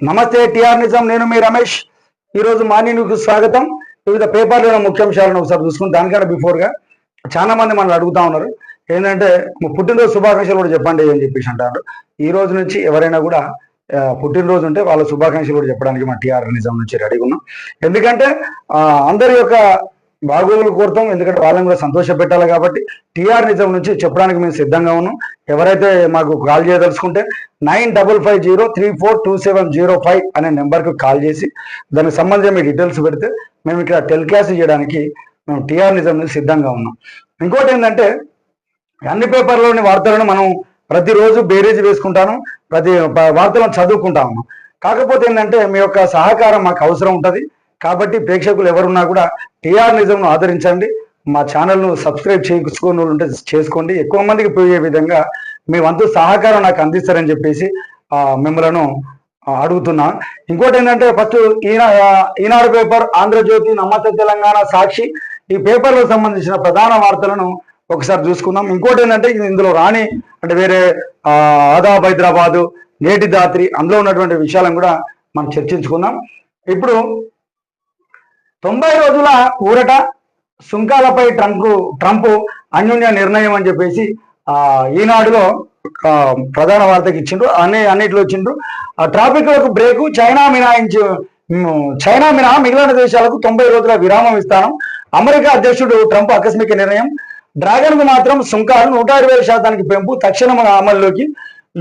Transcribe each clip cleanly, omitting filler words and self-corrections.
నమస్తే టిఆర్ నిజం, నేను మీ రమేష్. ఈరోజు మార్నింగ్కు స్వాగతం. వివిధ పేపర్లలో ముఖ్యాంశాలను ఒకసారి చూసుకుని దానికన్నా బిఫోర్గా చాలా మంది మనల్ని అడుగుతా ఉన్నారు ఏంటంటే పుట్టినరోజు శుభాకాంక్షలు కూడా చెప్పండి అని చెప్పేసి అంటారు. ఈ రోజు నుంచి ఎవరైనా కూడా పుట్టినరోజు ఉంటే వాళ్ళ శుభాకాంక్షలు కూడా చెప్పడానికి మా టిఆర్ నిజం నుంచి రెడీగా ఉన్నాం. ఎందుకంటే అందరి యొక్క బాగోగులు కోరుతాం, ఎందుకంటే వాళ్ళని కూడా సంతోష పెట్టాలి కాబట్టి టిఆర్ నిజం నుంచి చెప్పడానికి మేము సిద్ధంగా ఉన్నాం. ఎవరైతే మాకు కాల్ చేయదలుచుకుంటే 9550342705 అనే నెంబర్కి కాల్ చేసి దానికి సంబంధించిన మీ డీటెయిల్స్ పెడితే మేము ఇక్కడ టెలికాస్ట్ చేయడానికి మేము టిఆర్ నిజం నుంచి సిద్ధంగా ఉన్నాం. ఇంకోటి ఏంటంటే అన్ని పేపర్లోని వార్తలను మనం ప్రతిరోజు బేరీజ్ వేసుకుంటాను, ప్రతి వార్తలను చదువుకుంటాము. కాకపోతే ఏంటంటే మీ యొక్క సహకారం మాకు అవసరం ఉంటుంది. కాబట్టి ప్రేక్షకులు ఎవరున్నా కూడా టిఆర్ నిజంను ఆదరించండి. మా ఛానల్ను సబ్స్క్రైబ్ చేసుకుని ఉంటే చేసుకోండి. ఎక్కువ మందికి పోయే విధంగా మీ వంతు సహకారం నాకు అందిస్తారని చెప్పేసి మిమ్మల్ని అడుగుతున్నా. ఇంకోటి ఏంటంటే ఫస్ట్ ఈనాడు పేపర్, ఆంధ్రజ్యోతి, నమస్తే తెలంగాణ, సాక్షి ఈ పేపర్లకు సంబంధించిన ప్రధాన వార్తలను ఒకసారి చూసుకుందాం. ఇంకోటి ఏంటంటే ఇందులో రాని అంటే వేరే ఆదాబ్ హైదరాబాదు, నేటి దాత్రి అందులో ఉన్నటువంటి విషయాలను కూడా మనం చర్చించుకుందాం. ఇప్పుడు 90 రోజుల ఊరట, సుంకాలపై ట్రంప్ అన్యోన్య నిర్ణయం అని చెప్పేసి ఈనాడులో ప్రధాన వార్తకి ఇచ్చిండ్రు. అన్నిటిలో ఇచ్చిండ్రు. ట్రాఫిక్లకు బ్రేకు, చైనా మినహా మిగిలిన దేశాలకు 90 రోజుల విరామం ఇస్తాను. అమెరికా అధ్యక్షుడు ట్రంప్ ఆకస్మిక నిర్ణయం. డ్రాగన్ కు మాత్రం సుంకాలు 120% పెంపు తక్షణం అమల్లోకి.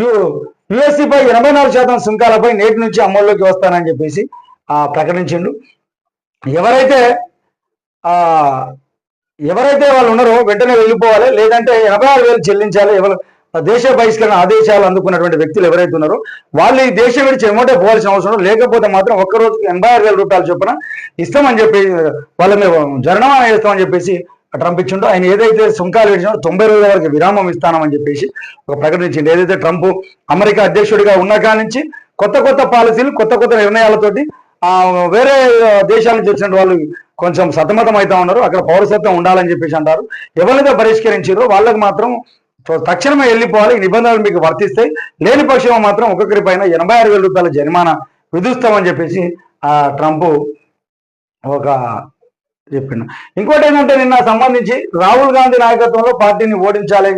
యుఎస్సిపై 84% సుంకాలపై నేటి నుంచి అమల్లోకి వస్తానని చెప్పేసి ప్రకటించిండు. ఎవరైతే వాళ్ళు ఉన్నారో వెంటనే వెళ్ళిపోవాలి, లేదంటే 86,000 చెల్లించాలి. ఎవరు దేశ బహిష్కరణ ఆదేశాలు అందుకున్నటువంటి వ్యక్తులు ఎవరైతే ఉన్నారో వాళ్ళు ఈ దేశం విడిచి ఎమ్మటే పోవాల్సిన అవసరం, లేకపోతే మాత్రం ఒక్క రోజుకి 86,000 రూపాయలు చొప్పున ఇస్తామని చెప్పి వాళ్ళ మీద జరిమానా వేస్తామని చెప్పేసి ట్రంప్ ఇచ్చిండో. ఆయన ఏదైతే సుంకాలు విడిచినో 90 రోజుల వరకు విరామం ఇస్తామని చెప్పేసి ఒక ప్రకటించింది. ఏదైతే ట్రంప్ అమెరికా అధ్యక్షుడిగా ఉన్న కాడి నుంచి కొత్త పాలసీలు, కొత్త నిర్ణయాలతోటి వేరే దేశాల నుంచి వచ్చిన వాళ్ళు కొంచెం సతమతం అవుతా ఉన్నారు. అక్కడ పౌరసత్వం ఉండాలని చెప్పేసి అంటారు. ఎవరైతే పరిష్కరించారో వాళ్ళకి మాత్రం తక్షణమే వెళ్ళిపోవాలి, ఈ నిబంధనలు మీకు వర్తిస్తాయి, లేని పక్షంలో మాత్రం ఒక్కొక్కరి పైన 86,000 రూపాయల జరిమానా విధిస్తామని చెప్పేసి ట్రంప్ ఒక చెప్పిండు. ఇంకోటి ఏంటంటే నిన్న సంబంధించి రాహుల్ గాంధీ నాయకత్వంలో పార్టీని ఓడించాలి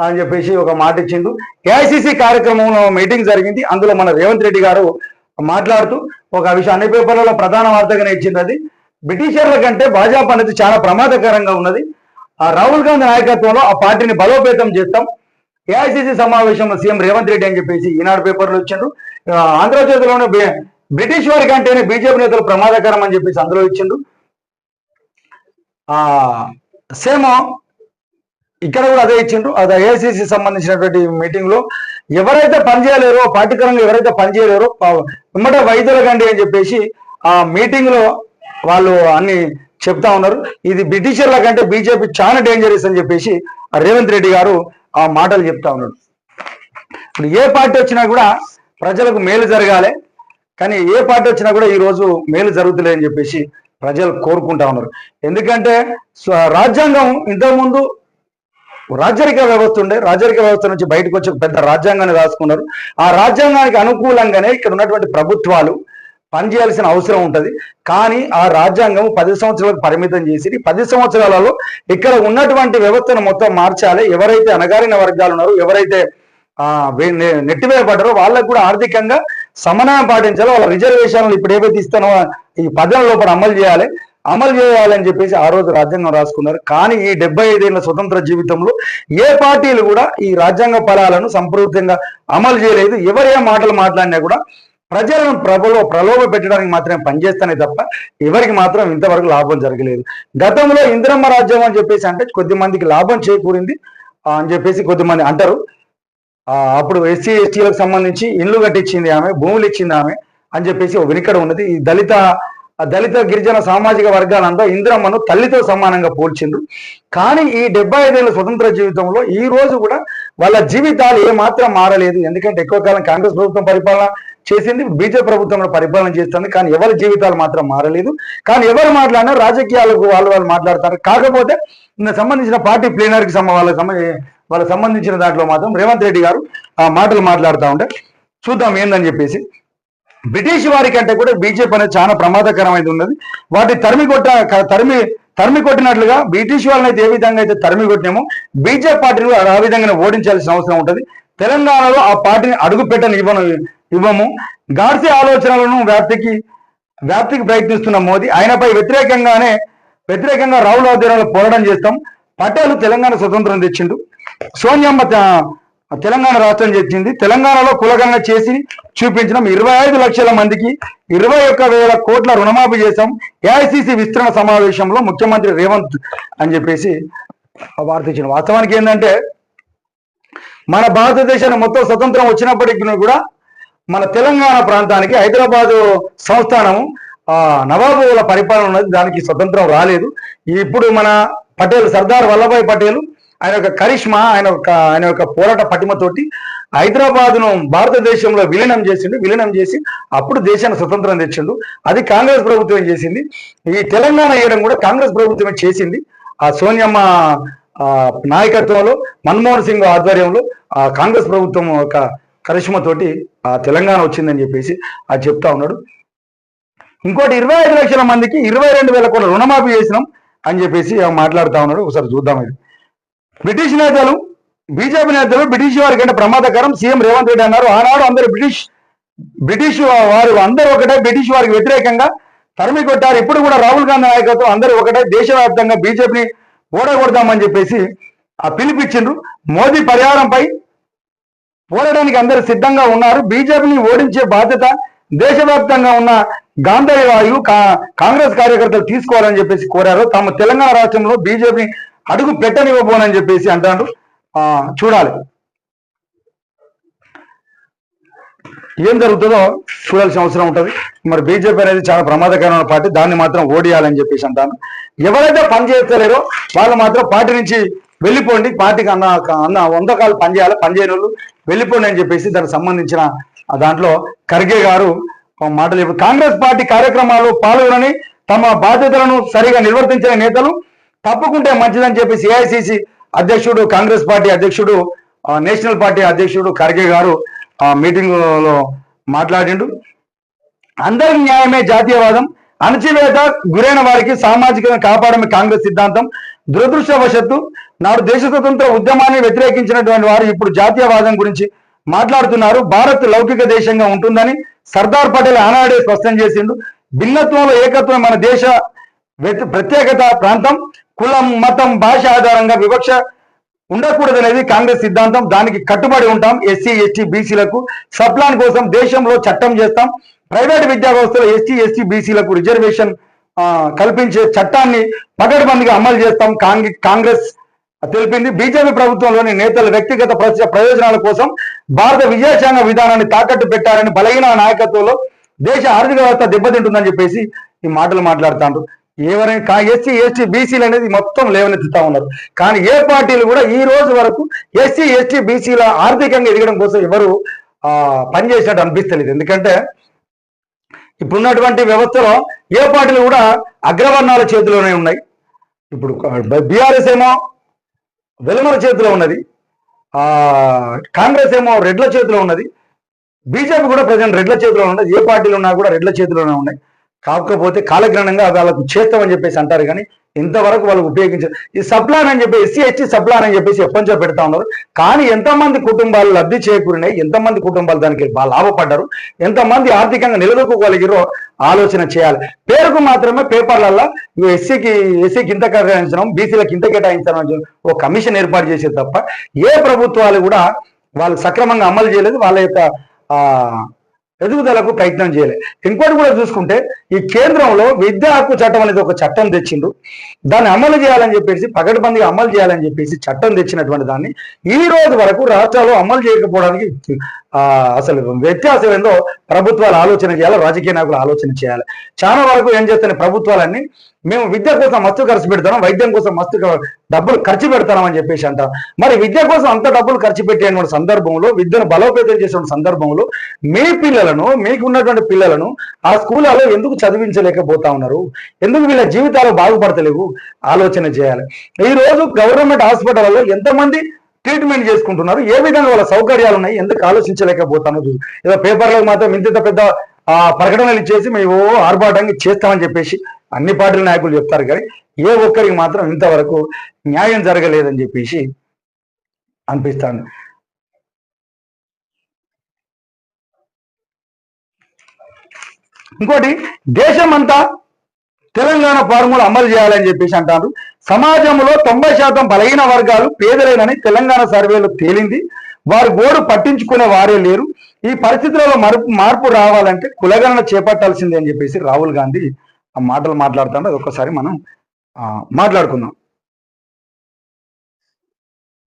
అని చెప్పేసి ఒక మాట ఇచ్చిండు. ఏఐసిసి కార్యక్రమంలో మీటింగ్ జరిగింది. అందులో మన రేవంత్ రెడ్డి గారు మాట్లాడుతూ ఒక విషయం అన్ని పేపర్లలో ప్రధాన వార్తగానే ఇచ్చింది. అది బ్రిటిషర్ల కంటే భాజపా అనేది చాలా ప్రమాదకరంగా ఉన్నది. రాహుల్ గాంధీ నాయకత్వంలో ఆ పార్టీని బలోపేతం చేస్తాం. ఏఐసిసి సమావేశంలో సీఎం రేవంత్ రెడ్డి అని చెప్పేసి ఈనాడు పేపర్లో ఇచ్చిండ్రు. ఆంధ్రజ్యోతిలోనే బ్రిటిష్ వారి కంటేనే బీజేపీ నేతలు ప్రమాదకరం అని చెప్పేసి అందులో ఇచ్చిండ్రు. సేమ్ ఇక్కడ కూడా అదే ఇచ్చిండ్రు. అది ఏఐసిసి సంబంధించినటువంటి మీటింగ్ లో ఎవరైతే పనిచేయలేరో, పార్టీకరంగా ఎవరైతే పనిచేయలేరో వెంబట వైద్యుల గండి అని చెప్పేసి ఆ మీటింగ్ లో వాళ్ళు అన్ని చెప్తా ఉన్నారు. ఇది బ్రిటిషర్ల కంటే బీజేపీ చాలా డేంజరస్ అని చెప్పేసి రేవంత్ రెడ్డి గారు ఆ మాటలు చెప్తా ఉన్నాడు. ఇప్పుడు ఏ పార్టీ వచ్చినా కూడా ప్రజలకు మేలు జరగాలి, కానీ ఏ పార్టీ వచ్చినా కూడా ఈ రోజు మేలు జరుగుతులే అని చెప్పేసి ప్రజలు కోరుకుంటా ఉన్నారు. ఎందుకంటే రాజ్యాంగం ఇంతకుముందు రాజరిక వ్యవస్థ ఉండే, రాజరిక వ్యవస్థ నుంచి బయటకు వచ్చి పెద్ద రాజ్యాంగాన్ని రాసుకున్నారు. ఆ రాజ్యాంగానికి అనుకూలంగానే ఇక్కడ ఉన్నటువంటి ప్రభుత్వాలు పనిచేయాల్సిన అవసరం ఉంటుంది. కానీ ఆ రాజ్యాంగం 10 సంవత్సరాలకు పరిమితం చేసి 10 సంవత్సరాలలో ఇక్కడ ఉన్నటువంటి వ్యవస్థను మొత్తం మార్చాలి. ఎవరైతే అణగారిన వర్గాలు ఉన్నారో, ఎవరైతే నెట్టివేయబడ్డారో వాళ్ళకు కూడా ఆర్థికంగా సమన్వయం పాటించాలి. వాళ్ళ రిజర్వేషన్లు ఇప్పుడు ఏవైతే ఇస్తానో ఈ 10 లోపల అమలు చేయాలని చెప్పేసి ఆ రోజు రాజ్యాంగం రాసుకున్నారు. కానీ ఈ 75 ఏళ్ల స్వతంత్ర జీవితంలో ఏ పార్టీలు కూడా ఈ రాజ్యాంగ ఫలాలను సంపూర్ణంగా అమలు చేయలేదు. ఎవరే మాటలు మాట్లాడినా కూడా ప్రజలను ప్రలోభ పెట్టడానికి మాత్రమే పనిచేస్తానే తప్ప ఎవరికి మాత్రం ఇంతవరకు లాభం జరగలేదు. గతంలో ఇందిరమ్మ రాజ్యం అని చెప్పేసి అంటే కొద్ది మందికి లాభం చేకూరింది అని చెప్పేసి కొద్దిమంది అంటారు. అప్పుడు ఎస్సీ ఎస్టీలకు సంబంధించి ఇండ్లు కట్టించింది ఆమె, భూములు ఇచ్చింది ఆమె అని చెప్పేసి ఒక వెనుకడ ఉన్నది. ఈ దళిత గిరిజన సామాజిక వర్గాలంతా ఇందిరమ్మను తల్లితో సమానంగా పోల్చిండ్రు. కానీ ఈ 75 ఏళ్ల స్వతంత్ర జీవితంలో ఈ రోజు కూడా వాళ్ళ జీవితాలు ఏమాత్రం మారలేదు. ఎందుకంటే ఎక్కువ కాలం కాంగ్రెస్ ప్రభుత్వం పరిపాలన చేసింది, బీజేపీ ప్రభుత్వం పరిపాలన చేస్తుంది. కానీ ఎవరి జీవితాలు మాత్రం మారలేదు. కానీ ఎవరు మాట్లాడినా రాజకీయాలకు వాళ్ళు మాట్లాడతారు. కాకపోతే సంబంధించిన పార్టీ ప్లీనర్కి వాళ్ళకి సంబంధించిన దాంట్లో మాత్రం రేవంత్ రెడ్డి గారు ఆ మాటలు మాట్లాడుతూ ఉంటే చూద్దాం ఏందని చెప్పేసి. బ్రిటిష్ వారి కంటే కూడా బీజేపీ అనేది చాలా ప్రమాదకరమైనది ఉన్నది. వాటి తరిమి కొట్టినట్లుగా బ్రిటిష్ వాళ్ళని అయితే ఏ విధంగా అయితే తరిమి కొట్టినామో బీజేపీ పార్టీని ఆ విధంగా ఓడించాల్సిన అవసరం ఉంటుంది. తెలంగాణలో ఆ పార్టీని అడుగు పెట్టని ఇవ్వము. గాడ్సే ఆలోచనలను వ్యాప్తికి ప్రయత్నిస్తున్న మోదీ ఆయనపై వ్యతిరేకంగా రాహుల్ ఆధ్వర్యంలో పోరాటం చేస్తాం. పటేల్ తెలంగాణ స్వతంత్రం తెచ్చిండు. సోనియమ్మ తెలంగాణ రాష్ట్రం తెచ్చింది. తెలంగాణలో కులగణన చేసి చూపించడం. 25 లక్షల మందికి 21,000 కోట్ల రుణమాఫీ చేశాం. ఏఐసిసి విస్తరణ సమావేశంలో ముఖ్యమంత్రి రేవంత్ అని చెప్పేసి వార్త ఇచ్చిన. వాస్తవానికి ఏంటంటే మన భారతదేశాన్ని మొత్తం స్వతంత్రం వచ్చినప్పటికీ కూడా మన తెలంగాణ ప్రాంతానికి హైదరాబాదు సంస్థానము నవాబుల పరిపాలన ఉన్నది. దానికి స్వతంత్రం రాలేదు. ఇప్పుడు మన పటేల్ సర్దార్ వల్లభాయ్ పటేల్ ఆయన యొక్క కరిష్మా ఆయన యొక్క పోరాట పటిమతోటి హైదరాబాద్ను భారతదేశంలో విలీనం చేసి అప్పుడు దేశాన్ని స్వతంత్రం తెచ్చిండు. అది కాంగ్రెస్ ప్రభుత్వం చేసింది. ఈ తెలంగాణ వేయడం కూడా కాంగ్రెస్ ప్రభుత్వమే చేసింది. ఆ సోనియమ్మ నాయకత్వంలో మన్మోహన్ సింగ్ ఆధ్వర్యంలో ఆ కాంగ్రెస్ ప్రభుత్వం ఒక కరిష్మతోటి ఆ తెలంగాణ వచ్చిందని చెప్పేసి అది చెప్తా ఉన్నాడు. ఇంకోటి 25 లక్షల మందికి 22,000 కోట్ల రుణమాఫీ చేసినాం అని చెప్పేసి మాట్లాడుతూ ఉన్నాడు. ఒకసారి చూద్దాం. ఇది బీజేపీ నేతలు బ్రిటిష్ వారి కంటే ప్రమాదకరం సీఎం రేవంత్ రెడ్డి అన్నారు. ఆనాడు అందరూ బ్రిటిష్ వారు అందరూ ఒకటే బ్రిటిష్ వారికి వ్యతిరేకంగా తరిమి కొట్టారు. ఇప్పుడు కూడా రాహుల్ గాంధీ నాయకత్వం అందరూ ఒకటే దేశవ్యాప్తంగా బీజేపీని ఓడగొడదామని చెప్పేసి పిలిపించిండ్రు. మోదీ పరిహారంపై పోరాడానికి అందరూ సిద్ధంగా ఉన్నారు. బీజేపీని ఓడించే బాధ్యత దేశవ్యాప్తంగా ఉన్న గాంధీ వాయువు కాంగ్రెస్ కార్యకర్తలు తీసుకోవాలని చెప్పేసి కోరారు. తాము తెలంగాణ రాష్ట్రంలో బీజేపీని అడుగు పెట్టనివ్వబోనని చెప్పేసి అంటారు. చూడాలి ఏం జరుగుతుందో చూడాల్సిన అవసరం ఉంటుంది. మరి బీజేపీ అనేది చాలా ప్రమాదకరమైన పార్టీ. దాన్ని మాత్రం ఓడియాలని చెప్పేసి అంటాను. ఎవరైతే పని చేస్తలేరో వాళ్ళు మాత్రం పార్టీ నుంచి వెళ్ళిపోండి. పార్టీకి అన్న 100 కాలు పనిచేయాలి. పనిచేయని వాళ్ళు వెళ్ళిపోండి అని చెప్పేసి దానికి సంబంధించిన దాంట్లో ఖర్గే గారు మాటలు చెప్పారు. కాంగ్రెస్ పార్టీ కార్యక్రమాల్లో పాల్గొనని తమ బాధ్యతలను సరిగా నిర్వర్తించిన నేతలు తప్పుకుంటే మంచిదని చెప్పేసి ఏఐసిసి అధ్యక్షుడు, కాంగ్రెస్ పార్టీ అధ్యక్షుడు, నేషనల్ పార్టీ అధ్యక్షుడు ఖర్గే గారు మీటింగ్ లో మాట్లాడిండు. అందరి న్యాయమే జాతీయవాదం, అణచివేత గురైన వారికి సామాజికంగా కాపాడమే కాంగ్రెస్ సిద్ధాంతం. దురదృష్టవశత్తు నాడు దేశ స్వతంత్ర ఉద్యమాన్ని వ్యతిరేకించినటువంటి వారు ఇప్పుడు జాతీయవాదం గురించి మాట్లాడుతున్నారు. భారత్ లౌకిక దేశంగా ఉంటుందని సర్దార్ పటేల్ ఆనాడే స్పష్టం చేసిండు. భిన్నత్వంలో ఏకత్వం మన దేశ ప్రత్యేకత. ప్రాంతం, కులం, మతం, భాష ఆధారంగా వివక్ష ఉండకూడదనేది కాంగ్రెస్ సిద్ధాంతం. దానికి కట్టుబడి ఉంటాం. ఎస్సీ ఎస్టీ బీసీలకు సప్లాన్ కోసం దేశంలో చట్టం చేస్తాం. ప్రైవేట్ విద్యా వ్యవస్థలో ఎస్సీ ఎస్టీ బీసీలకు రిజర్వేషన్ కల్పించే చట్టాన్ని పకడ్బందీగా అమలు చేస్తాం కాంగ్రెస్ తెలిపింది. బీజేపీ ప్రభుత్వంలోని నేతలు వ్యక్తిగత ప్రయోజనాల కోసం భారత విదేశాంగ విధానాన్ని తాకట్టు పెట్టారని బలహీన నాయకత్వంలో దేశ ఆర్థిక వ్యవస్థ దెబ్బతింటుందని చెప్పేసి ఈ మాటలు మాట్లాడుతాండ్రు. ఎవరైనా ఎస్సీ ఎస్టీ బీసీలు అనేది మొత్తం లేవనెత్తుతా ఉన్నారు. కానీ ఏ పార్టీలు కూడా ఈ రోజు వరకు ఎస్సీ ఎస్టీ బీసీల ఆర్థికంగా ఎదగడం కోసం ఎవరు పనిచేసినట్టు అనిపిస్తలేదు. ఎందుకంటే ఇప్పుడున్నటువంటి వ్యవస్థలో ఏ పార్టీలు కూడా అగ్రవర్ణాల చేతిలోనే ఉన్నాయి. ఇప్పుడు బీఆర్ఎస్ ఏమో వెలుమల చేతిలో ఉన్నది, కాంగ్రెస్ ఏమో రెడ్ల చేతిలో ఉన్నది, బీజేపీ కూడా ప్రజెంట్ రెడ్ల చేతిలో ఉన్నది. ఏ పార్టీలు ఉన్నా కూడా రెడ్ల చేతిలోనే ఉన్నాయి. కాకపోతే కాలగ్రహణంగా వాళ్ళకు చేస్తామని చెప్పేసి అంటారు. కానీ ఇంతవరకు వాళ్ళు ఉపయోగించారు. ఈ సప్లాన్ అని చెప్పి ఎస్సీ ఎస్టీ సప్లాన్ అని చెప్పేసి ఎప్పటించో పెడతా ఉన్నారు. కానీ ఎంతమంది కుటుంబాలు లబ్ధి చేకూరినాయి, ఎంతమంది కుటుంబాలు దానికి లాభపడ్డారు, ఎంతమంది ఆర్థికంగా నిలదొక్కుకోగలిగారో ఆలోచన చేయాలి. పేరుకు మాత్రమే పేపర్లలో ఎస్సీకి ఇంత కేటాయించడం, బీసీలకు ఇంత కేటాయించడం ఒక కమిషన్ ఏర్పాటు చేసేది తప్ప ఏ ప్రభుత్వాలు కూడా వాళ్ళు సక్రమంగా అమలు చేయలేదు. వాళ్ళ యొక్క ఎదుగుదలకు ప్రయత్నం చేయలేదు. ఇంకోటి కూడా చూసుకుంటే ఈ కేంద్రంలో విద్యా హక్కు చట్టం అనేది ఒక చట్టం తెచ్చిండు. దాన్ని అమలు చేయాలని చెప్పేసి పకడ్బందీగా అమలు చేయాలని చెప్పేసి చట్టం తెచ్చినటువంటి దాన్ని ఈ రోజు వరకు రాష్ట్రాలు అమలు చేయకపోవడానికి అసలు వ్యత్యాసం ఏందో ప్రభుత్వాలు ఆలోచన చేయాలి, రాజకీయ నాయకులు ఆలోచన చేయాలి. చాలా వరకు ఏం చేస్తాయి ప్రభుత్వాలన్నీ మేము విద్య కోసం మస్తు ఖర్చు పెడతాం, వైద్యం కోసం మస్తు డబ్బులు ఖర్చు పెడతామని చెప్పేసి అంటాం. మరి విద్య కోసం అంత డబ్బులు ఖర్చు పెట్టేటువంటి సందర్భంలో, విద్యను బలోపేతం చేసిన సందర్భంలో మీ పిల్లలను, మీకున్నటువంటి పిల్లలను ఆ స్కూళ్ళలో ఎందుకు చదివించలేకపోతా ఉన్నారు? ఎందుకు వీళ్ళ జీవితాలు బాగుపడతలేవు? ఆలోచన చేయాలి. ఈ రోజు గవర్నమెంట్ హాస్పిటల్లో ఎంతమంది ట్రీట్మెంట్ చేసుకుంటున్నారు, ఏ విధంగా వాళ్ళ సౌకర్యాలు ఉన్నాయి, ఎందుకు ఆలోచించలేకపోతాను? ఏదో పేపర్లో మాత్రం ఇంత పెద్ద ప్రకటనలు ఇచ్చేసి మేము ఆర్భాటంగా చేస్తామని చెప్పేసి అన్ని పార్టీల నాయకులు చెప్తారు, కానీ ఏ ఒక్కరికి మాత్రం ఇంతవరకు న్యాయం జరగలేదని చెప్పేసి అనిపిస్తాను. ఇంకోటి, దేశమంతా తెలంగాణ ఫార్ములా అమలు చేయాలని చెప్పేసి అంటారు. సమాజంలో 90% బలహీన వర్గాలు పేదలేనని తెలంగాణ సర్వేలో తేలింది. వారి గోడు పట్టించుకునే వారే లేరు. ఈ పరిస్థితులలో మార్పు రావాలంటే కులగణన చేపట్టాల్సిందే అని చెప్పేసి రాహుల్ గాంధీ ఆ మాటలు మాట్లాడుతుంటే అది ఒక్కసారి మనం మాట్లాడుకుందాం.